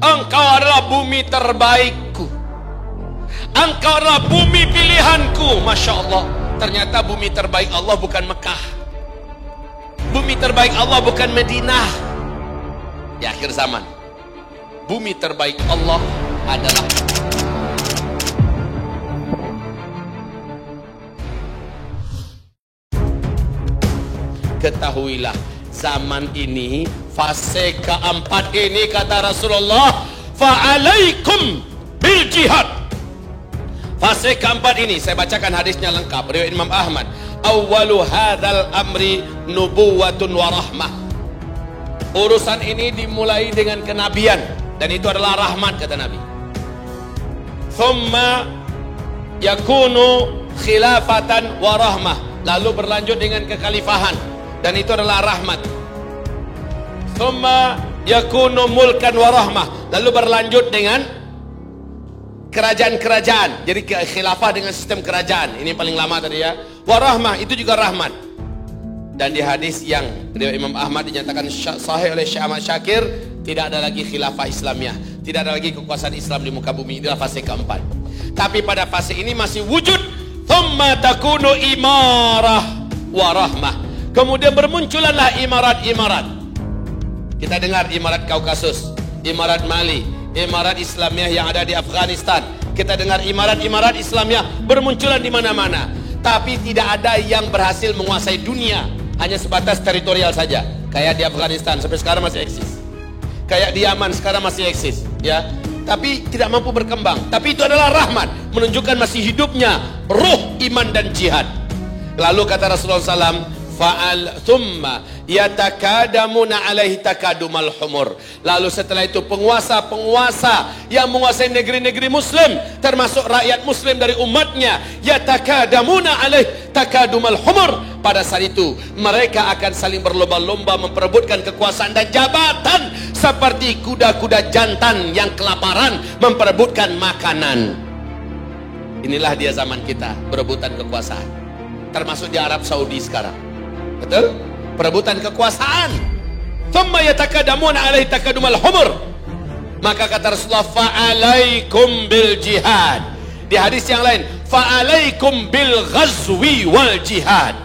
engkau adalah bumi terbaikku, engkau adalah bumi pilihanku. Masya Allah, ternyata bumi terbaik Allah bukan Mekah, bumi terbaik Allah bukan Madinah. Di akhir zaman, bumi terbaik Allah adalah ketahuilah zaman ini, fase keempat ini, kata Rasulullah, fa'alaikum bil jihad. Fase keempat ini, saya bacakan hadisnya lengkap, riwayat Imam Ahmad. Awwalu hadzal amri nubuwatun wa rahmah. Urusan ini dimulai dengan kenabian, dan itu adalah rahmat, kata Nabi. Thumma yakunu khilafatan wa rahmah. Lalu berlanjut dengan kekhalifahan, dan itu adalah rahmat. Thumma yakunu mulkan wa rahmah. Lalu berlanjut dengan kerajaan-kerajaan. Jadi khilafah dengan sistem kerajaan. Ini paling lama tadi ya. Wa rahmah, itu juga rahmat. Dan di hadis yang riwayat Imam Ahmad dinyatakan sahih oleh Syekh Ahmad Syakir, tidak ada lagi khilafah Islamiyah, tidak ada lagi kekuasaan Islam di muka bumi. Inilah fase keempat. Tapi pada fase ini masih wujud. Thumma takunu imarah wa rahmah. Kemudian bermunculanlah imarat-imarat. Kita dengar imarat Kaukasus, imarat Mali, imarat Islamiyah yang ada di Afghanistan. Kita dengar imarat-imarat Islamiyah bermunculan di mana-mana. Tapi tidak ada yang berhasil menguasai dunia, hanya sebatas teritorial saja. Kayak di Afghanistan sampai sekarang masih eksis. Kayak di Yaman sekarang masih eksis, ya. Tapi tidak mampu berkembang. Tapi itu adalah rahmat, menunjukkan masih hidupnya ruh iman dan jihad. Lalu kata Rasulullah SAW, fa'al thumma yatakadamuna alaihi takadumal humur. Lalu setelah itu penguasa-penguasa yang menguasai negeri-negeri muslim, termasuk rakyat muslim dari umatnya, yatakadamuna alaihi takadumal humur. Pada saat itu mereka akan saling berlomba-lomba memperebutkan kekuasaan dan jabatan, seperti kuda-kuda jantan yang kelaparan memperebutkan makanan. Inilah dia zaman kita, berebutan kekuasaan, termasuk di Arab Saudi sekarang. Betul? Perebutan kekuasaan. Thumma yatakadamuna alaihi takadumal humur. Maka kata Rasulullah, fa'alaikum bil jihad. Di hadis yang lain, fa'alaikum bil ghazwi wal jihad.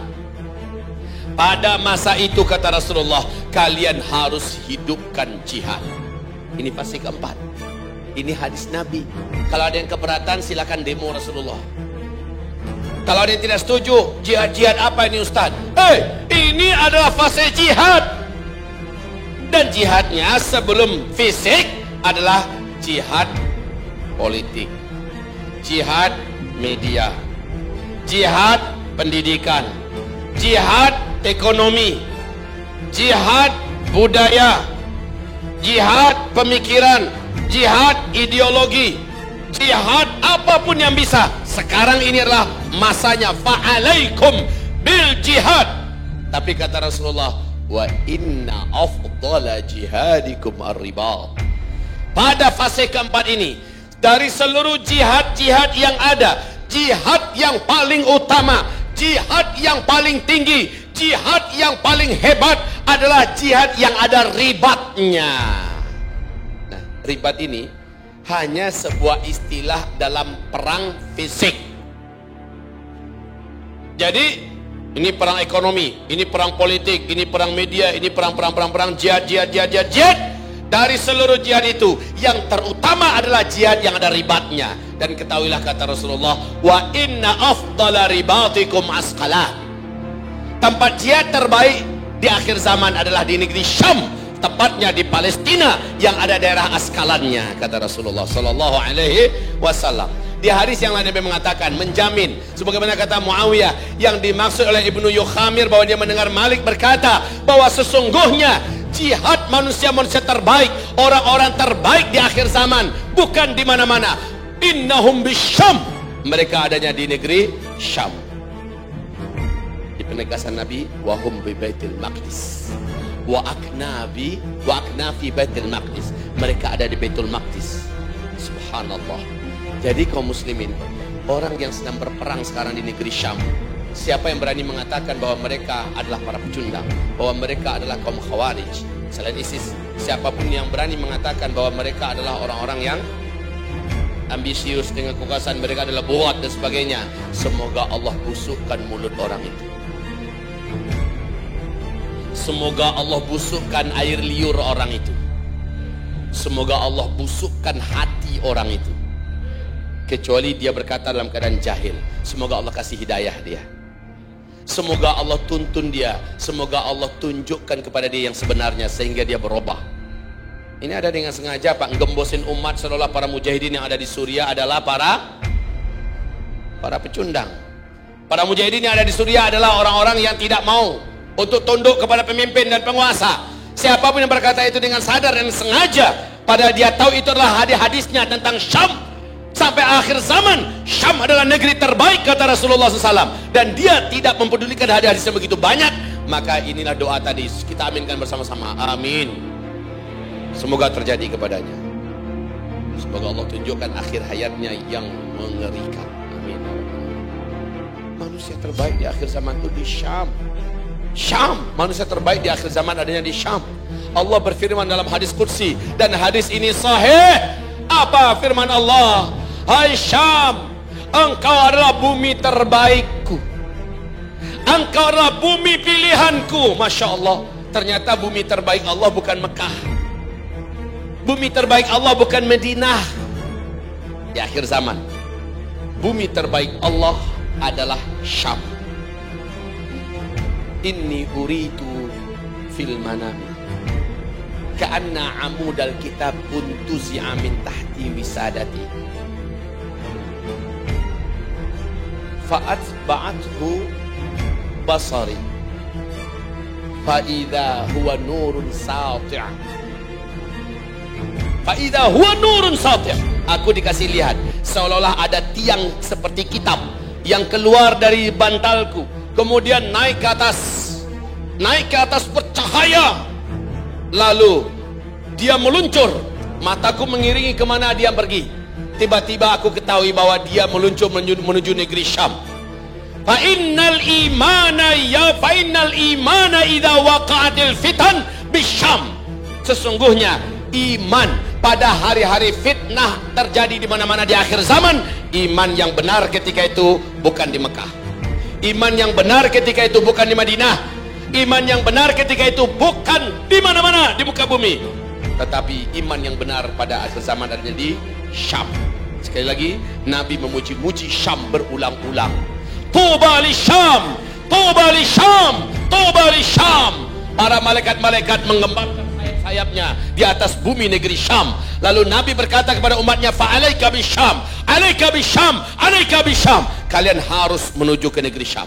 Pada masa itu kata Rasulullah, kalian harus hidupkan jihad. Ini fase keempat. Ini hadis Nabi. Kalau ada yang keberatan silakan demo Rasulullah. Kalau ada yang tidak setuju, jihad-jihad apa ini Ustaz? Ini adalah fase jihad. Dan jihadnya sebelum fisik adalah jihad politik, jihad media, jihad pendidikan, jihad ekonomi, jihad budaya, jihad pemikiran, jihad ideologi, jihad apapun yang bisa. Sekarang ini adalah masanya fa'alaikum bil jihad. Tapi kata Rasulullah, wa inna afdala jihadikum ar-ribat. Pada fase keempat ini, dari seluruh jihad-jihad yang ada, jihad yang paling utama, jihad yang paling tinggi, jihad yang paling hebat adalah jihad yang ada ribatnya. Nah, ribat ini hanya sebuah istilah dalam perang fisik. Jadi ini perang ekonomi, ini perang politik, ini perang media, ini perang jihad. Dari seluruh jihad itu yang terutama adalah jihad yang ada ribatnya. Dan ketahuilah kata Rasulullah, wa inna afdala ribatikum asqalah. Tempat jihad terbaik di akhir zaman adalah di negeri Syam, tepatnya di Palestina yang ada daerah Askalannya, kata Rasulullah sallallahu alaihi wasallam. Di hadis yang lain Nabi mengatakan, menjamin sebagaimana kata Muawiyah yang dimaksud oleh Ibnu Yukhamir, bahwa dia mendengar Malik berkata bahwa sesungguhnya jihad manusia-manusia terbaik, orang-orang terbaik di akhir zaman bukan di mana-mana. Innahum bisyam, mereka adanya di negeri Syam. Di penegasan Nabi, wahum bi Baitul Maqdis wa aknafi Baitul Maqdis, mereka ada di Baitul Maqdis. Subhanallah. Jadi kaum muslimin, orang yang sedang berperang sekarang di negeri Syam, siapa yang berani mengatakan bahwa mereka adalah para pecundang, bahwa mereka adalah kaum Khawarij selain ISIS? Siapapun yang berani mengatakan bahwa mereka adalah orang-orang yang ambisius dengan kekuasaan, mereka adalah buat dan sebagainya, semoga Allah busukkan mulut orang itu. Semoga Allah busukkan air liur orang itu. Semoga Allah busukkan hati orang itu. Kecuali dia berkata dalam keadaan jahil, semoga Allah kasih hidayah dia. Semoga Allah tuntun dia. Semoga Allah tunjukkan kepada dia yang sebenarnya sehingga dia berubah. Ini ada dengan sengaja Pak, ngembosin umat seolah para mujahidin yang ada di Suriah adalah para pecundang. Para mujahidin yang ada di Suriah adalah orang-orang yang tidak mau untuk tunduk kepada pemimpin dan penguasa. Siapapun yang berkata itu dengan sadar dan sengaja, padahal dia tahu itu adalah hadis-hadisnya tentang Syam. Sampai akhir zaman, Syam adalah negeri terbaik kata Rasulullah SAW, dan dia tidak mempedulikan hadis-hadis yang begitu banyak. Maka inilah doa tadi, kita aminkan bersama-sama, amin. Semoga terjadi kepadanya. Semoga Allah tunjukkan akhir hayatnya yang mengerikan, amin. Manusia terbaik di akhir zaman itu di Syam. Syam, manusia terbaik di akhir zaman adanya di Syam. Allah berfirman dalam hadis qudsi, dan hadis ini sahih. Apa firman Allah? Hai Syam, engkau adalah bumi terbaikku, engkau adalah bumi pilihanku. Masya Allah, ternyata bumi terbaik Allah bukan Mekah, bumi terbaik Allah bukan Madinah. Di akhir zaman, bumi terbaik Allah adalah Syam. Inni uritu fil manami ka'anna amudal kitab untuzi'a min tahti wisadati fa'atba'athu basari fa'idha huwa nurun sati' fa'idha huwa nurun sati'. Aku dikasih lihat seolah-olah ada tiang seperti kitab yang keluar dari bantalku, kemudian naik ke atas bercahaya. Lalu dia meluncur, mataku mengiringi kemana dia pergi. Tiba-tiba aku ketahui bahwa dia meluncur menuju negeri Syam. Fa innal imana idza waqa'atil fitan bisyam. Sesungguhnya iman pada hari-hari fitnah terjadi di mana-mana di akhir zaman, iman yang benar ketika itu bukan di Mekah. Iman yang benar ketika itu bukan di Madinah. Iman yang benar ketika itu bukan di mana-mana di muka bumi, tetapi iman yang benar pada akhir zaman adanya di Syam. Sekali lagi, Nabi memuji-muji Syam berulang-ulang. Tuba li Syam, tuba li Syam, tuba li Syam. Para malaikat-malaikat mengembangkan sayap-sayapnya di atas bumi negeri Syam. Lalu Nabi berkata kepada umatnya, fa'alaika bisyam, alaika bisyam, alaika bisyam. Kalian harus menuju ke negeri Syam.